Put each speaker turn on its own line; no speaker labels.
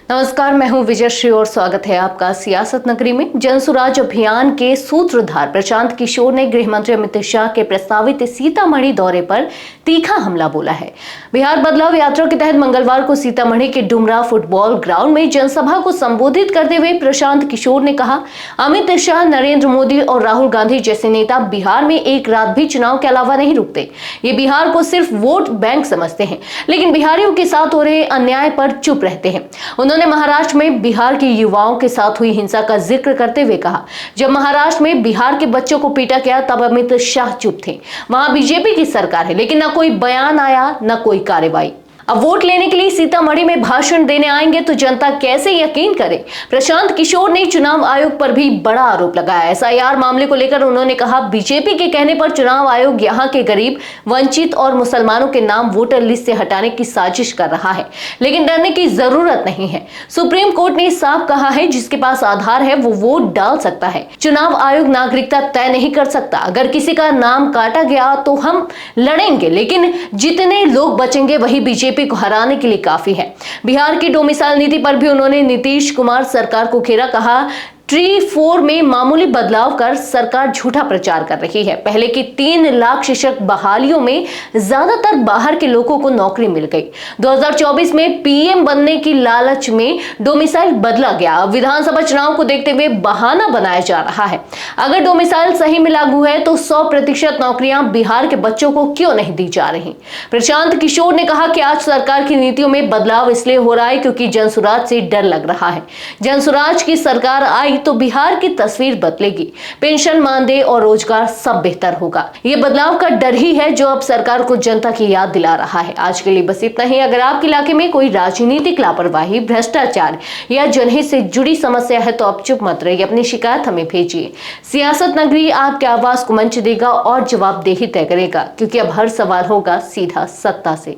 नमस्कार, मैं हूं विजयश्री और स्वागत है आपका सियासत नगरी में। जनसुराज अभियान के सूत्रधार प्रशांत किशोर ने गृह मंत्री अमित शाह के प्रस्तावित सीतामढ़ी दौरे पर तीखा हमला बोला है। बिहार बदलाव यात्रा के तहत मंगलवार को सीतामढ़ी के डुमरा फुटबॉल ग्राउंड में जनसभा को संबोधित करते हुए प्रशांत किशोर ने कहा, अमित शाह, नरेंद्र मोदी और राहुल गांधी जैसे नेता बिहार में एक रात भी चुनाव के अलावा नहीं रुकते। ये बिहार को सिर्फ वोट बैंक समझते हैं, लेकिन बिहारियों के साथ हो रहे अन्याय पर चुप रहते हैं। उन्होंने महाराष्ट्र में बिहार के युवाओं के साथ हुई हिंसा का जिक्र करते हुए कहा, जब महाराष्ट्र में बिहार के बच्चों को पीटा गया तब अमित शाह चुप थे। वहां बीजेपी की सरकार है, लेकिन न कोई बयान आया, न कोई कार्रवाई। अब वोट लेने के लिए सीतामढ़ी में भाषण देने आएंगे तो जनता कैसे यकीन करे। प्रशांत किशोर ने चुनाव आयोग पर भी बड़ा आरोप लगाया। एसआईआर मामले को लेकर उन्होंने कहा, बीजेपी के कहने पर चुनाव आयोग यहां के गरीब, वंचित और मुसलमानों के नाम वोटर लिस्ट से हटाने की साजिश कर रहा है, लेकिन डरने की जरूरत नहीं है। सुप्रीम कोर्ट ने साफ कहा है, जिसके पास आधार है वो वोट डाल सकता है। चुनाव आयोग नागरिकता तय नहीं कर सकता। अगर किसी का नाम काटा गया तो हम लड़ेंगे, लेकिन जितने लोग बचेंगे वही बीजेपी को हराने के लिए काफी है। बिहार की डोमिसाइल नीति पर भी उन्होंने नीतीश कुमार सरकार को घेरा। कहा, ट्री 4 में मामूली बदलाव कर सरकार झूठा प्रचार कर रही है। पहले की 3 लाख शिक्षक बहालियों में ज्यादातर बाहर के लोगों को नौकरी मिल गई। 2024 में पीएम बनने की लालच में डोमिसाइल बदला गया। विधानसभा चुनाव को देखते हुए बहाना बनाया जा रहा है। अगर डोमिसाइल सही में लागू है तो 100% नौकरियां बिहार के बच्चों को क्यों नहीं दी जा रही। प्रशांत किशोर ने कहा कि आज सरकार की नीतियों में बदलाव इसलिए हो रहा है क्योंकि जनसुराज से डर लग रहा है। जनसुराज की सरकार आई तो बिहार की तस्वीर बदलेगी। पेंशन, मानदेय और रोजगार सब बेहतर होगा। ये बदलाव का डर ही है जो अब सरकार को जनता की याद दिला रहा है। आज के लिए बस इतना ही। अगर आपके इलाके में कोई राजनीतिक लापरवाही, भ्रष्टाचार या जनहित से जुड़ी समस्या है तो आप चुप मत रहिए, अपनी शिकायत हमें भेजिए। सियासत नगरी आपके आवाज को मंच देगा और जवाबदेही तय करेगा, क्योंकि अब हर सवाल होगा सीधा सत्ता से।